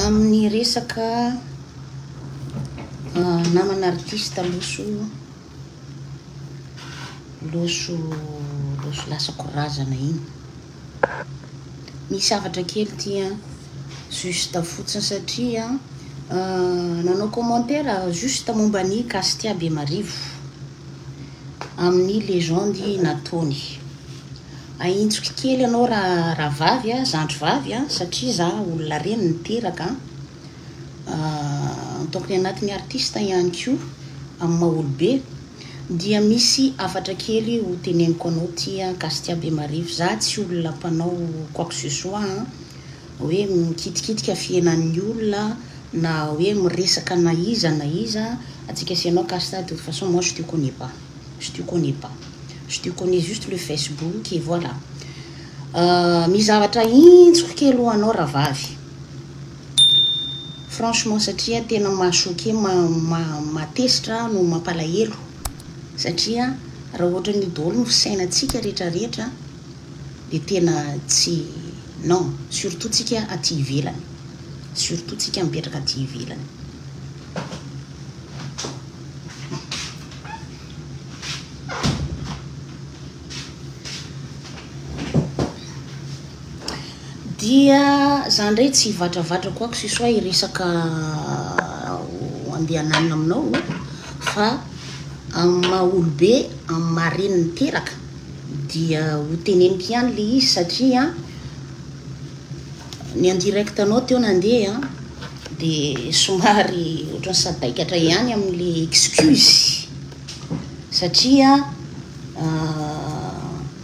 amin'ny resaka namana artiste loso lasa korazana iny misy zavatra kely tia juste fotsiny satria nanao commentaire juste momba ny Kastia Bemarivo amin'ny légende nataony aintsika kely ianao raha vavy zandry vavy satria za olona reny niteraka tokony anatin'ny artiste ihany koa amin'ny maha-olobe dia misy afatra kely ho teneniko anao tia Kastia Bemarivo. Za tsy olona mpanao quoi que ce soit hoe mikitikitika fiainan'ny olona na hoe miresaka na iza atsika sianao Kastia de toute façon moi je te connais pas je te connais juste le Facebook et voilà. Mizavatra intsoko kely ho anao raha vavy franchement satria tena mahasoky matesitra no mampalahelo satria raha ohatra ny dolo ny fisainantsika rehetrarehetra de tena tsy non surtout tsika aty ivelany surtout tsika mipetraka aty ivelany. Dia zandray tsy vatravatra quoi que ce soit iresaka andehananina aminao fa amin'ny maha-olobe amin'ny mareny niteraka dia ho teneniko ihany le izy satria ny andirect anao teo nandeha de somary ohatrany sadaikatra ihany amin'le excuse satria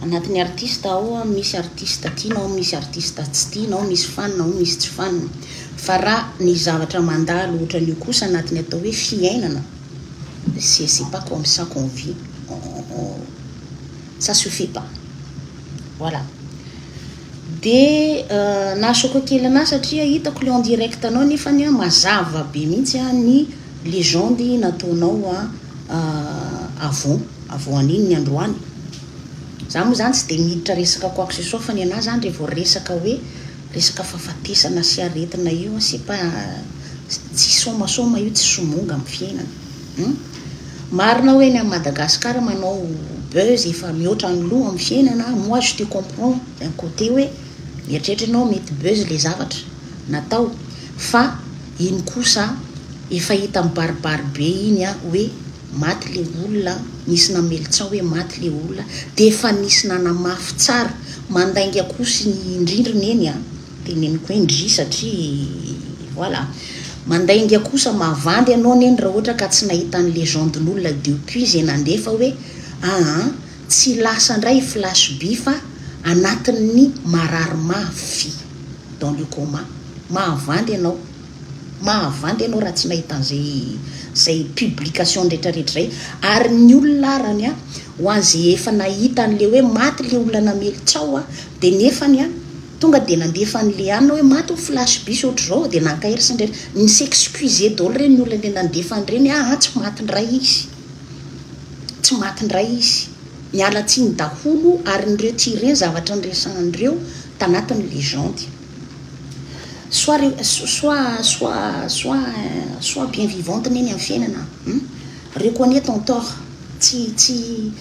anatin'ny artiste ao misy artiste tianao misy artiste tsy tianao misy fanina ao misy tsy fanina fa raha ny zavatra mandalo ohatran'io kosa anatin'ny atao hoe fiainana c'est pas comme ça qu'on vit ça se fait pas voilà. De nasoko kely ana satria hitako le en direct anao nefa ny mazava be mihitsy ny légende nataonao avant an'iny ny androany za moa zany tsy de miditra resaka quoi que ce soit fa ny ana zany rehefa resaka hoe resaka fahafatesana sy aretina io c'est pas tsy somasoma io tsy somonga amin'ny fiainana marina hoe ny a Madagasikara manao buzz efa mihoatra ny loha amin'ny fiainana moi je te comprends d'un côté hoe mieritreritra mety buzz le zavatra natao fa iny kosa efa hita mibaribary be iny hoe maty le olona nisy namelitsao hoe maty le olona de efa nisy nanamafy tsara mandainga kosa ny indrindrina eny teneniko indri satria voilà mandainga kosa mavandy anao neny raha ohatra ka tsy nahita ny légenden'olona depuis zay nandefa hoe tsy lasa ndray flash bi fa anatin'ny marary mafy dans le coma mahavandy anao raha tsy nahita zay publication rehetrarehetra zay ary ny olona arany ho an'izay efa nahita an'le hoe maty le olona namelitsao de nefany tonga de nandefa an'le anao hoe maty flash bi sy ohatr' zao de nankahira sy ndray ny s'excuser daholo reny ny olona le nandefa an'ireny tsy maty ndray izy miala tsiny daholo ary nireo tireny zavatra nyresan'andreo tanatin'ny légende soit bien vivante neny amin'ny fiainana reconnais ton tort tsy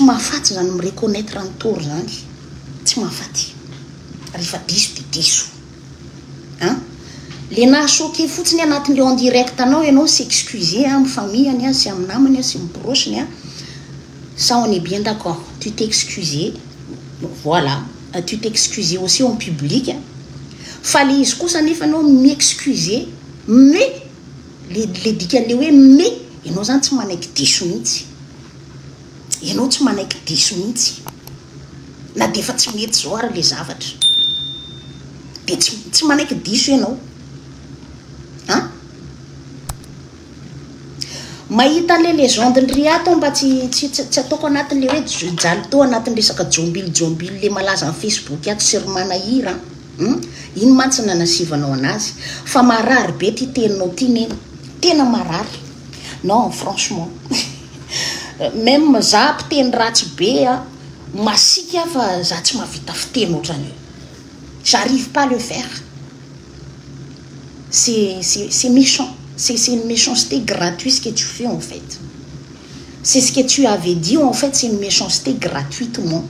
mahafaty zany mireconnaître ny tort zany tsy mahafaty rehefa diso de diso le nahasoky fotsiny anatin'le en direct anao ianao sy excuser amin'ny famille sy amin'ny namany sy amin'ny procheny ça on est bien d'accord tu t'excuser voilà tu t'excuser aussi en public fa le izy kosa nefa anao m'excuser mais le dikan'le hoe mais ianao zany tsy manaiky diso mihitsy na de efa tsy mety zao ary le zavatra de tsy manaiky diso ianao mahita le légende nry ato mba tsy ataoko anatin'le hoe jaly to anatin'ny resaka jombily le malaza amin'ny Facebook ato sy romanahira iny mantsy nanasivanao anazy fa marary be ty teninao ty neny tena marary non franchement même za mpiteny ratsy be masika fa za tsy mahavita fiteny ohatrany j'arrive pas à le faire. C'est méchant. C'est une méchanceté gratuite ce que tu fais en fait. C'est ce que tu avais dit en fait, c'est une méchanceté gratuitement.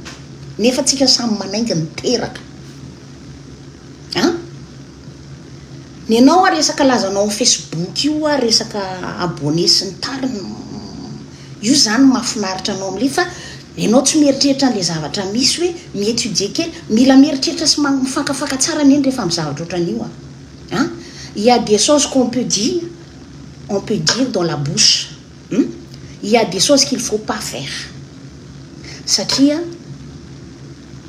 Nefa tsika samy manainga miteraka. Hein? Ny anao a resaka lazanao amin'ny Facebook io a resaka abonné sy ny tariny. Io zany mahafinaritra anao amin'ilay fa ianao tsy mieritreritra an'ilay zavatra misy hoe miétudier kely, mila mieritreritra sy mifankafaka tsara neny rehefa amin'ny zavatra ohatran'io a. Hein? Il y a des choses qu'on peut dire dans la bouche. Il y a des choses qu'il ne faut pas faire. Satria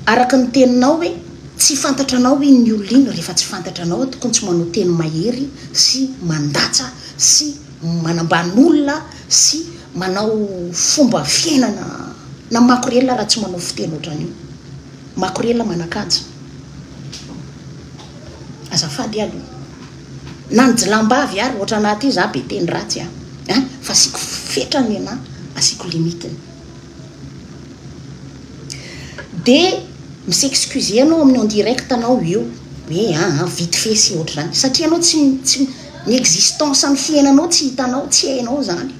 araka ny teninao hoe tsy fantatranao hoe ny olona iny rehefa tsy fantatranao tokony tsy manao teny mahery sy mandatsa sy manambany olona sy manao fomba fiainana na makorela raha tsy manao fiteny ohatran'io. Makorela manakaja. Azafady aloha. Nanjilambavy ary ohatra anaty za be teny ratsy a. Fa asiko fetrany ana, asiko limitiny. De s'excuser anao amin'ny en direct anao io hoe vite fait sy ohatra zany satria anao tsy ny existence ny fiainanao tsy hitanao tsy hainao zany.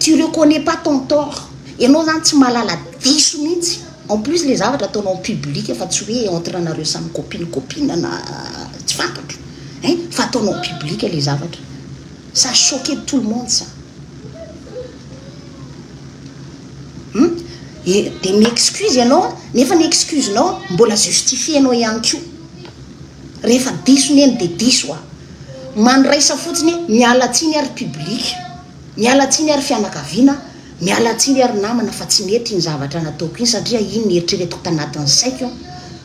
Tu reconnais pas ton tort. Ianao zany tsy malala diso mihitsy. En plus les zavatra ataonao public fa tsy hoe entre anareo samy copine na tsy fantatro. Fa ataonao public les zavatra. Ça choquait tout le monde ça. Et de m'excuse ianao nefa ny excuse-nao mbola justifier anao ihany koa. Rehefa diso neny de diso a. Mandraisa fotsiny mialatsiny ary public, mialatsiny ary fianakaviana, mialatsiny ary namana fa tsy mety ny zavatra nataoko iny satria iny ny eritreretiko tanatin'ny saiko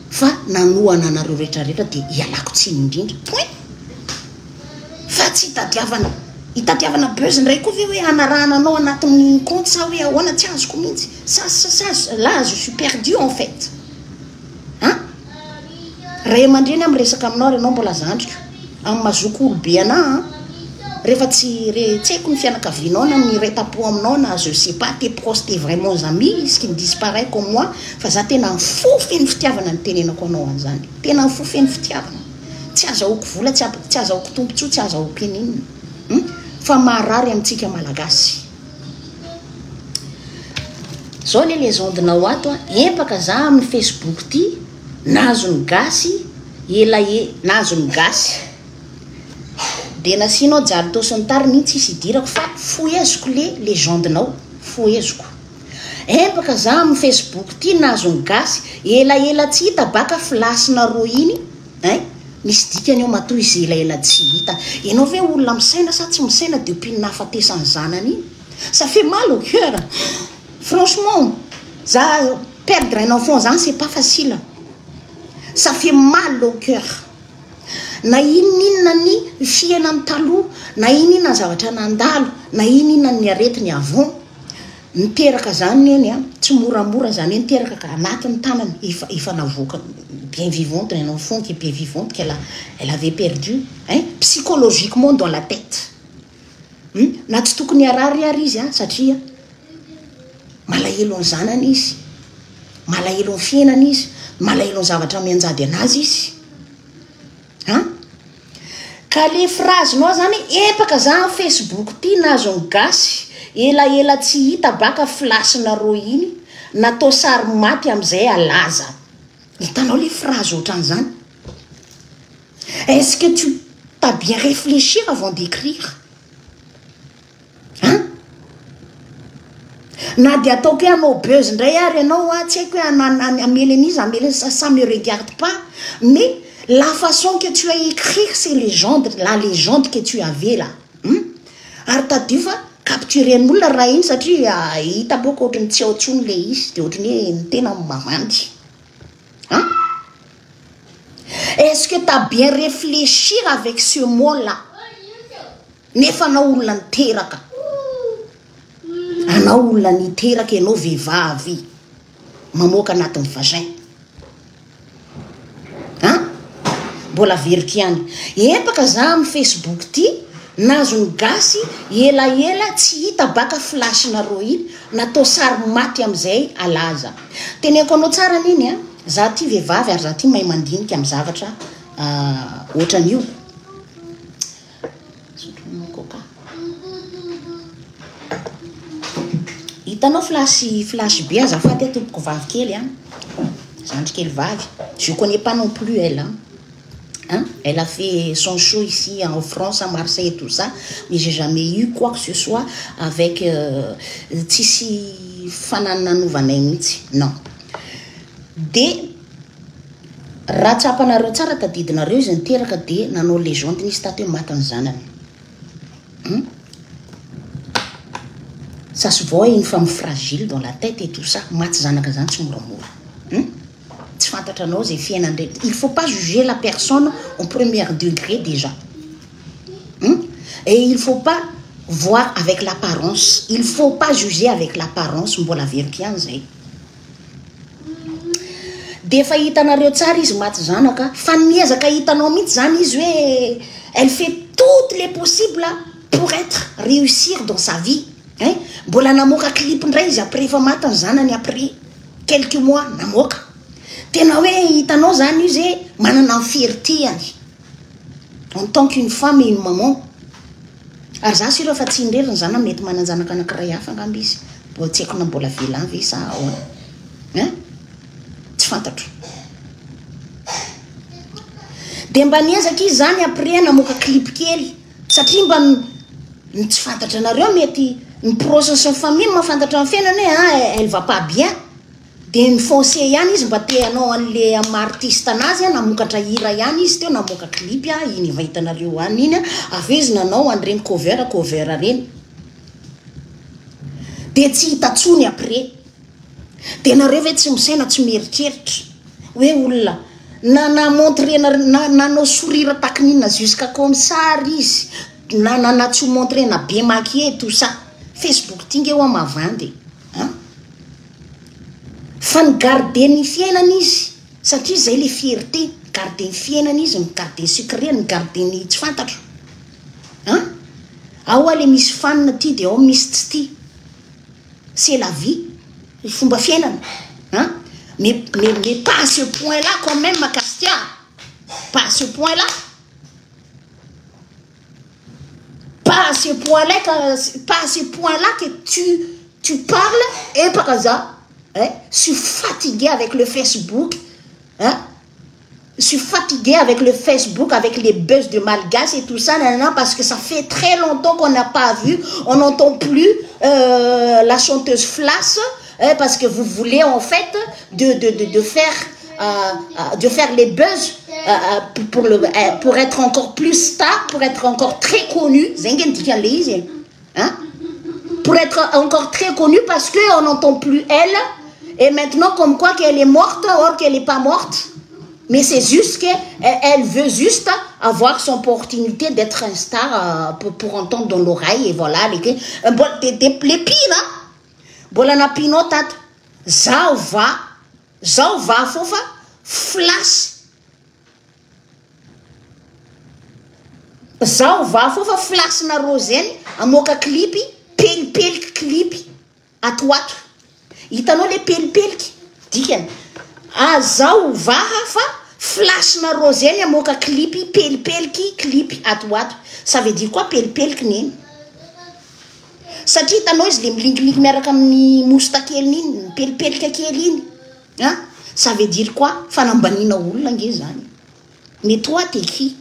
fa nanoana anareo rehetrarehetra de ialako tsiny indrindra. Point. Fa tsy itadiavana buzz ndray koa ve hoe anarahana anao anatin'ny compte sa hoe ahoana tsy azoko mihitsy. Ça, là, je suis perdu en fait. Hein? Ray aman-dreny amin'ny resaka aminao renao mbola zandriko. Amin'ny mazoko olobe ana, rehefa tsy haiko ny fianakavianao na ny retapo aminao na je sais pas tes proches, tes vraiment amis, ce qui me disparaît comme moi, fa za tena fofeny fitiavana ny tenenako anao an'izany. Tena fofeny fitiavana. Tsy azahoako vola, tsy azahoako tombontsoa, tsy azahoako inona. Fa maharary amintsika malagasy. Zao les ondinao ato empaka za amin'ny Facebook ty nazony gasy nazony gasy de nasinao jalo tosiny tariny tsy sidirako fa foeziko les ondinao foeziko. Empaka za amin'ny Facebook ty nazony gasy ela tsy hita baka flasina roa iny misy dikany eo matoy izy ela tsy hita. Ianao ve olona misaina sa tsy misaina depuis nafatesany zanany iny? Ça fait mal au cœur. Franchement, ça, perdre un enfant, c'est pas facile. Ça fait mal au cœur. Na inina ny fiainany taloha, na inina zavatra nandalo, na inina ny aretiny avon, niteraka zany eny tsy moramora zany eny teraka ka anatin'ny tanany efa navoaka bien vivante un enfant qui est bien vivante qu'elle avait perdu psychologiquement dans la tête. Na tsy tokony arary izy satria malahelo ny zanany izy, malahelo ny fiainany izy, malahelo ny zavatra mianjady anazy izy. Ka le phrase-nao zany empaka za Facebook ty nazony gasy ela tsy hita baka flasina roa iny natao sary maty am'izay alaza. Hitanao le phrase ohatran'izany. Est-ce que tu t'as bien réfléchi avant d'écrire? Na dia ataoko anao buzz ndray ary anao tsy haiko hoe amelenizy ça me regarde pas, mais la façon que tu as écrit c'est la légende que tu avais là. Ary tadio fa capturen'olona raha iny satria hita boko ohatrany tsy ao tsony le izy de ohatrany hoe ny tena mamandy. Est-ce que tu as bien réfléchi avec ce mot là? Nefa anao olona niteraka. Anao olona niteraka ianao vehivavy mamoaka anatin'ny vagin. Mbola veriky ihany. Empaka za amin'ny Facebook ty nazony gasy elaela tsy hita baka flashnareo iny natao sary maty am'izay alaza teneko anao tsara n'iny a za ty vehivavy ary za ty mahay mandinika amy zavatra ohatran'io hitanao flash be azafady tompoko vavy kely a zandry kely vavy je connais pas non plus elle hein? Elle a fait son show ici en France, à Marseille et tout ça, mais j'ai jamais eu quoi que ce soit avec Tissi Fanananovanay mihitsy. Non. De raha tsapanareo tsara tadidinareo izy niteraka de nanao légende nisy tato hoe maty ny zanany. Ça se voit une femme fragile dans la tête et tout ça, maty zanaka zany tsy moramora. Il faut pas juger la personne au premier degré déjà. Et il faut pas voir avec l'apparence. Il faut pas juger avec l'apparence. Mbola veripian zay. Defa hitanareo tsara izy maty zanaka, fa miezaka hitanao mihitsy zany izy hoe elle fait toutes les possibles pour être réussir dans sa vie. Hein? Mbola namoaka clip ndray izy après efa maty ny zanany après quelques mois namoaka. Tena hoe hitanao zany izy manana ny fierté-any en tant qu'une femme et une maman. Ary za sy ireo fa tsy indreriny zana mety mananjanaka anankiray hafa angamba izy mbola tsy haiko na mbola velany ve sa ahoana hein? Tsy fantatro. De mba niezaka izy zany après namoaka clip kely satria mba tsy fantatra anareo mety ny processus en famille mahafantatra amin'ny fiainany hoe elle va pas bien. De mifonce ihany izy mba te anao an'le artiste anazy namokatra hira ihany izy teo namoaka clip iny efa hitanareo any iny avy izy nanao an'ireny cover reny de tsy hitatsony après de nareo ve tsy misaina tsy mieritreritra hoe olona na montre nanao sourire takinina jusqu'à comme ça izy na tsy montre na bien maquillé tout ça Facebook tinga eo amavandy fa ny garder ny fiainany izy satria zay le fierté garder ny fiainany izy garder secret ny garder ny tsy fantatro ao le misy fanina ty de ao misy tsy ty c'est la vie fomba fiainana mais pas à ce point là quand même ma Castia, pas à ce point là, pas à ce point là que tu parles et par hasard je suis fatigué avec le Facebook. Je suis fatigué avec le Facebook, avec les buzz de Malgache et tout ça, parce que ça fait très longtemps qu'on n'a pas vu, on n'entend plus la chanteuse Flash, parce que vous voulez en fait de faire les buzz pour être encore plus star, pour être encore très connu. Pour être encore très connue parce qu'on n'entend plus elle. Et maintenant, comme quoi qu'elle est morte, or qu'elle n'est pas morte. Mais c'est juste qu'elle veut juste avoir son opportunité d'être un star pour entendre dans l'oreille. Et voilà, les pines. Voilà, la pinotate. Zao va, fofa, flash. Zao va, fofa, flash na rosen, amoka clipi, pel clipi, atoato. Hitanao le pelipeliky dikany zao vaha fa flash na roseny amoaka clipy pelipeliky clipy atoato. Ça veut dire quoi pelipeliky neny? Satria hitanao izy le milingilingy miaraka amin'ny mosta kely niny pelipelika kely iny ça veut dire quoi? Fanambanina olona nge zany. Mais toi t'es qui?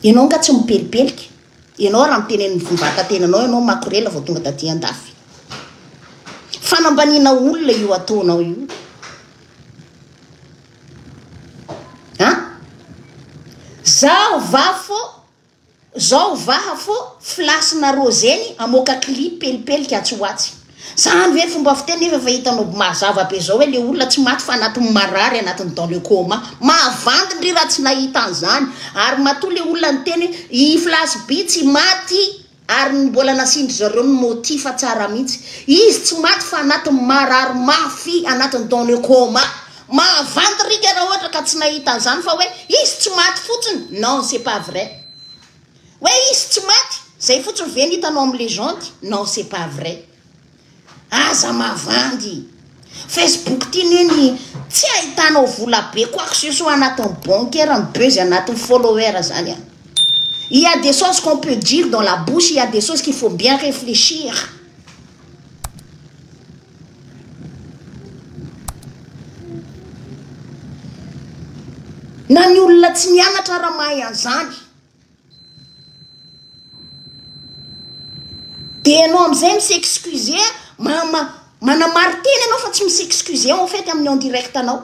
Ianao nga tsy mipelipeliky, ianao raha mitenen'ny vata-tenanao ianao makorela vao tonga taty andafy. Fanambanina olona io ataonao io. Zao vaha fo flasy na roseny amoaka clip pelipeliky atsoatsy. Zany ve fomba fiteny nefa hitanao mazava be zao hoe le olona tsy maty fa anatin'ny marary anatin'ny dans le coma. Mahavandy ndry raha tsy nahita an'izany. Ary matoa le olona niteny i flasy be tsy maty ary mbola nasindry zareo ny motif tsara mihitsy. Izy tsy maty fa anatin'ny marary mafy anatin'ny dans le coma. Mahavandy rika raha ohatra ka tsy nahita an'izany fa hoe izy tsy maty fotsiny. Non, c'est pas vrai. hoe izy tsy maty zay fotsiny veny hitanao amin'ny légende non c'est pas vrai aza mavandy Facebook ty neny tsy ahitanao vola be quoi que ce soit anatin'ny bancaire buzz anatin'ny follower zany il y a des choses qu'on peut dire dans la bouche, il y a des choses qu'il faut bien réfléchir. Na ny olona tsy mianatra raha mahay an'izany dia anao amin'izay misexcuser manamary teny anao fa tsy misexcuser en fait amin'ny en direct anao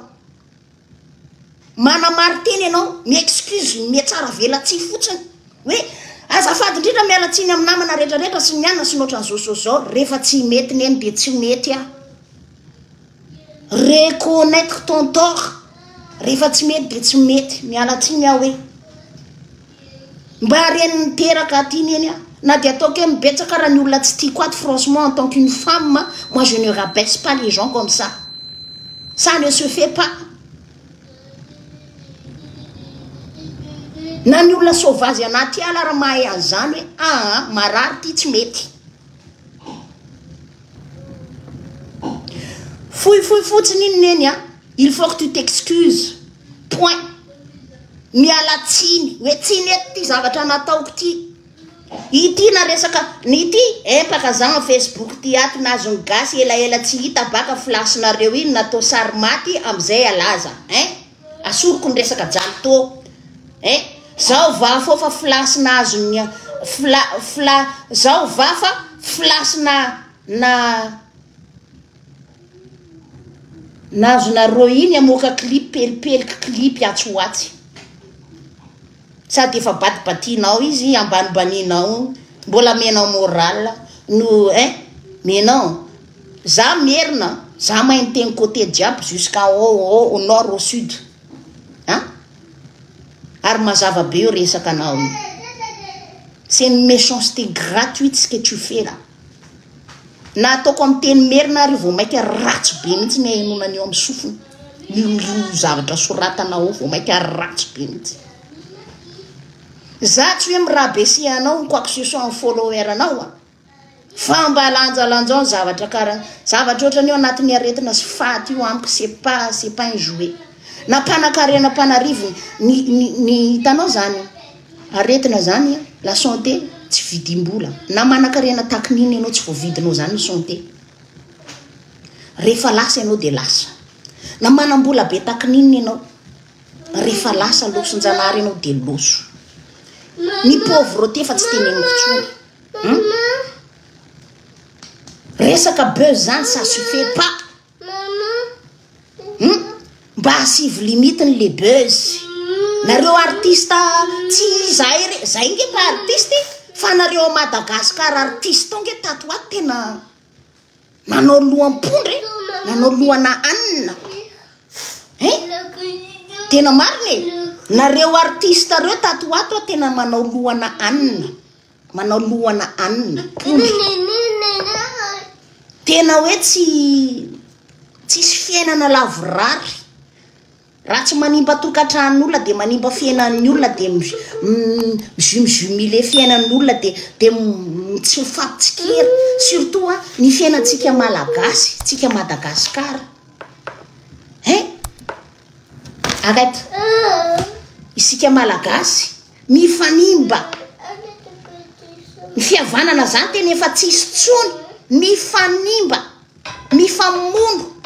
manamary teny anao mi-excuse miatsara vela tsy fotsiny hoe azafady indrindra miala tsiny amin'ny namana rehetrarehetra sy mianana sy noatra n'izao rehefa tsy mety neny dia tsy mety reconnaître ton tort rehefa tsy mety dia tsy mety miala tsiny hoe mba reniny teraka aty neny na dia ataoko hoe mibetsaka raha ny olona tsy tiako aty franchement en tant qu'une femme moi je ne rabaisse pas les gens comme ça ne se fait pas. Na ny olona sauvage anaty ala raha mahay an'izany hoe marary ty tsy mety foy fotsiny iny neny il faut que tu t'excuses point miala tsiny hoe tsy nety ty zavatra nataoko ty ity na resaka nity empaka zagny Facebook ty ato nazony gasy elaela tsy hita baka flashinareo iny natao sary maty am'izay alaza asoroko ny resaka jalito zao va fô fa flasy nazony zao va fa flasy nazonareo iny amoaka clip pelipeliky clip atsoatsy sady efa batibatinao izy ambanibaninao mbola menao moral no mais non za merina za mahay tegny côté diable jusqu'à au nord au sud ary mazava be io resaka anao c'est une méchanceté gratuite ce que tu fais là na ataoko amin'ny teny merina ary vao mainka ratsy be mihitsy ny hainonany eo amin'ny sofiny io zavatra soratanao vao mainka ratsy be mihitsy za tsy hoe mirabesi anao quoi que ce soit en follower anao fa mba lanjalanjao zavatra karaha zavatra ohatrany eo anatin'ny aretina sy faty io amiko c'est pas un jouet na mpanakarena mpanarivony ny hitanao zany aretina zany la santé tsy vidim-bola na manakarena takininy ianao tsy voavidinao zany ny santé rehefa lasa ianao dia lasa na manam-bola be takininy ianao rehefa lasa loson-janahary ianao dia loso ny pauvreté fa tsy teneniko tsony resaka buzz zany ça se fait pas mba asivy limitiny le buzz nareo artiste tsy zay nge mba artiste fa nareo a Madagasikara artiste tonge tato ato tena nanao lohampondry nanao lohana anina tena mariny nareo artiste reo tato ato tena manao lohana anina pondry tena hoe tsisy fiainana lavorary raha tsy manimba tokantran'olona dia manimba fiainan'ny olona dia mizumile fiainan'ny olona dia tsy mifampitsikira surtout ny fiainantsika malagasy tsika Madagasikara arrête isika malagasy mifanimba ny fihavanana zany tena efa tsisy tsony mifanimba mifamono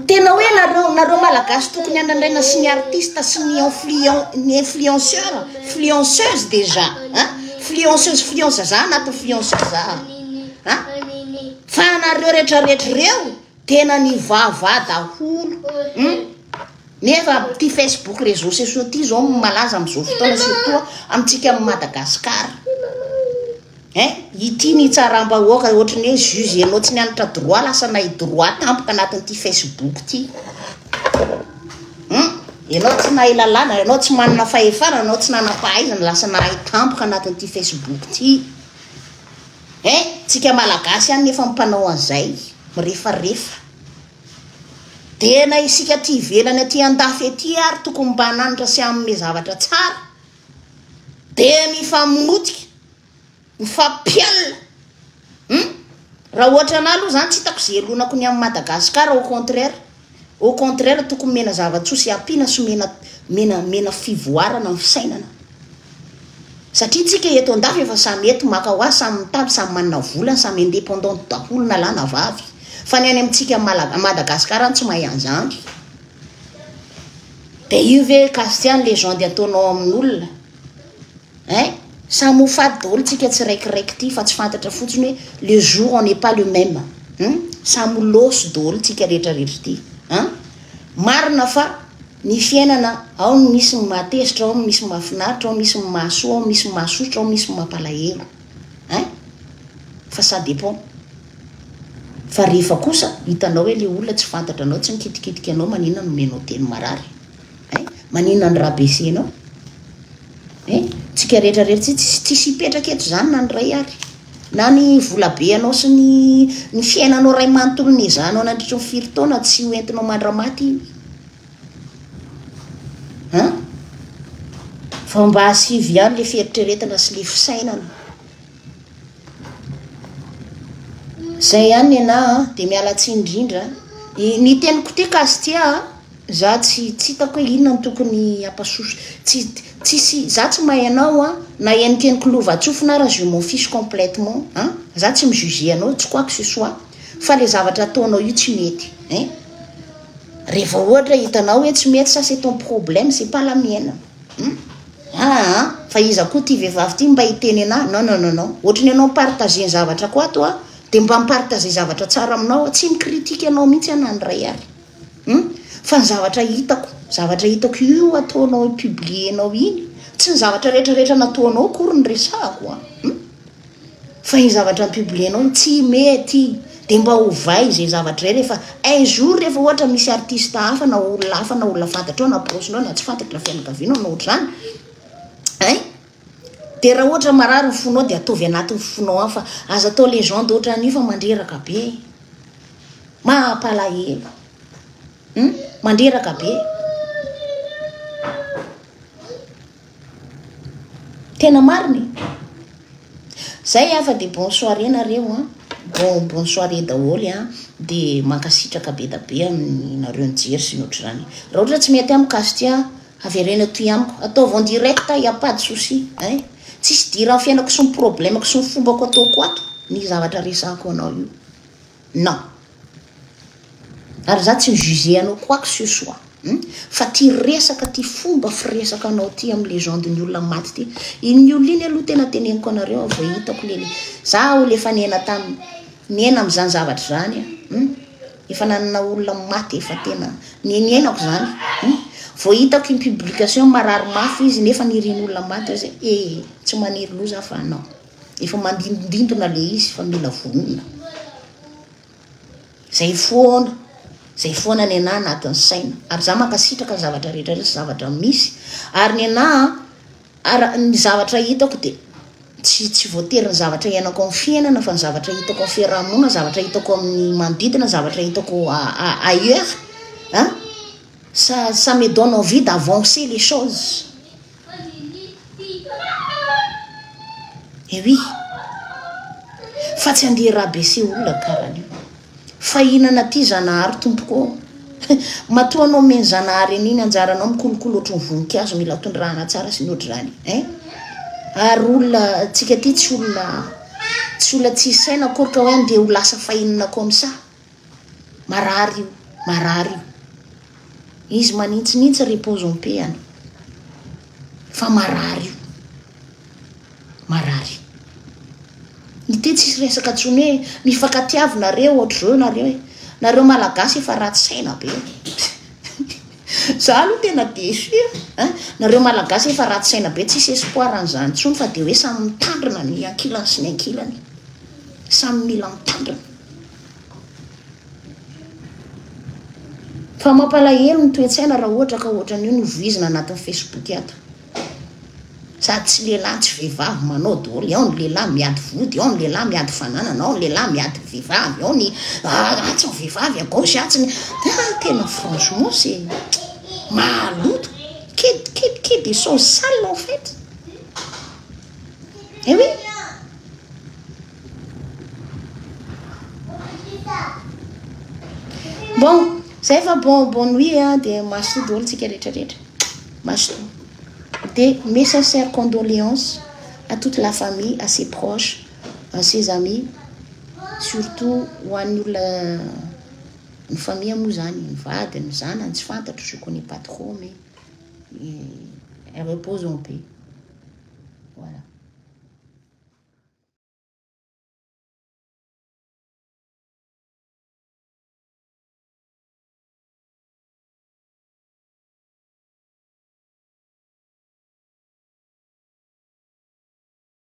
tena hoe nareo malagasy tokony andraindraina sy ny artiste sy ny influenceuse déjà influenceuse za anaty influenceuse za fa nareo rehetrarehetra reo tena ny vava daholo nefa ty Facebook réseaux sociaux ty zao malaza am'izao fotoana surtout amintsika amin'ny Madagasikara ity ny tsaramba oka ohatrany hoe juge ianao tsy nianatra droit lasa nahy droit tampoka anatin'ity Facebook ty ianao tsy nahay lalàna ianao tsy manana fahefana ianao tsy nanam-pahaizana lasa nahay tampoka anatin'ity Facebook ty tsika malagasy any nefa mpanao an'izay mirefarefa tena isika ty ivelany aty andafy aty ary tokony mba nanatra sy amin'ny zavatra tsara de mifamonotika mifampialina raha ohatra ana aloha zany tsy hitako zelonako ny amin'ny Madagasikara au contraire tokony mena zava-tsosy ampiana sy mena fivoarana amin'ny fisainana satria tsika eto andafy efa samy eto maka ho azy samy mitady samy manana volany samy indépendant daholo na lahy na vavy fa ny any amintsika Madagasikara tsy mahay an'izany de io ve Castian légende ataonao amin'olona samy ho fady daholo tsika tsy raikiraiky ty fa tsy fantatra fotsiny hoe le jour on n'est pas le même samy loso daholo tsika rehetrarehetra ty marina fa ny fiainana ao misy matezitra ao misy mahafinaritra ao misy mahasoa ao misy mahasotra ao misy mampalahelo fa ça dépend fa rehefa kosa hitanao hoe le olona tsy fantatra anao tsy mikitikitika anao maninona no menao teny marary maninona ny rabesenao tsika rehetrarehetra tsisy hipetraka eto zany na ny ray ary na ny volabe anao sy ny fiainanao ray manontolo ny izanao nandritry ny firy taona tsy hoentinao mandramaty fa mba asivy ihany le fieritreretana sy le fisainana zay ihany ana de miala tsindrindra ny teniko ty Castia za tsy hitako hoe inona ny tokony ampasoso tsisy za tsy mahay anao na henikenyko lova-tsofina raha je m'en fiche complètement za tsy mijuger anao tsy quoi que ce soit fa le zavatra ataonao io tsy mety rehefa ohatra hitanao hoe tsy mety ça c'est ton problème c'est pas la mienne fa iza koa ty vehivavy ty mba hiteny ana non ohatrany anao partager ny zavatra koa ato de mba mipartager zavatra tsara aminao tsy mikritika anao mihitsy ana ny ray ary fa ny zavatra hitako io ataonao publienao iny tsy ny zavatra rehetrarehetra nataonao kory ny resahako fa iny zavatra publienao tsy mety de mba hovay zay zavatra rehefa un jour rehefa ohatra misy artiste hafa na olona hafa na olona fantatrao na posinao na tsy fantatra fianakavianao na ohatrany de raha ohatra marary ny fonao de ataovy anatin'ny fonao ao fa aza atao légende ohatran'io fa mandreraka be mampalahelo mandreraka be tena mariny zay afa de bon soirée nareo bon soirée daholo de mankasitraka be da be aminareo nijery sy ny ohatr'izany raha ohatra tsy mety amiko Castia averena toy amiko ataovy en direct y a pas de souci tsisy dira amin'ny fiainako sy ny problemako sy ny fombako ataoko ato ny zavatra resahako anao io non ary za tsy mijuger anao quoi que ce soit fa ty resaka ty fomba firesaka anao ty amin'ny légende ny olona maty ty iny olona iny aloha tena teneniko anareo vo hitako lele za olo efa nena tamy nena am'izany zavatra zany efa nanana olona maty efa tena nienako zany vo hitako iny publication marary mafy izy nefa niriny olona maty zay tsy maniry loza fa non efa mandindindona le izy fa mila vonona zay foana ny ana anatin'ny saina ary za mankasitraka ny zavatra rehetra rehetra zavatra misy ary ny ana ny zavatra hitako de tsy voatery ny zavatra iainako amin'ny fiainana fa ny zavatra hitako amin'ny fiarahamonina zavatra hitako amin'ny manodidina zavatra hitako ailleurs ça me donne envie d'avancer les choses et oui fa tsy andeha rabaisse olona karaha io fa inana ty zanahary tompoko matoa anao meny zanahary an'iny anjaranao mikolokolo ohatry ny voninkazo mila tondrahana tsara sy ny ohatr'izany ary olona tsika ty tsy olona tsy saina akory ka hoe andeha ho lasa fahinana comme ça marary io izy manintsinintsy repose en paix any fa marary ny ty tsisy resaka tsony hoe mifankatiavinareo ohatr'zao nareo malagasy efa ratsy saina be za aloha tena desu nareo malagasy efa ratsy saina be tsisy espoir an'izany tsony fa de hoe samy mitandrina ny ankilany sy ny ankilany samy mila mitandrina fa mampalahelo ny toetsaina raha ohatra ka ohatran'io ny voizina anatin'ny Facebook ato sady tsy lehilahy tsy vehivavy manao daholo ao ny lehilahy miady vody ao ny lehilahy miady fananana ao ny lehilahy miady vehivavy ao ny atsy ny vehivavy à gauche atsy ny tena franchement c'est maloto que des choses sales en fait Eh oui. Bon, zay fa bonne nuit dia maso dolo tsika rehetrarehetra. Maso. Des mes sincères condoléances à toute la famille, à ses proches, à ses amis, surtout ho an'ny olona ny famille moa zany, ny vady, ny zanany tsy fantatro, je connais pas trop mais repose en paix. Voilà.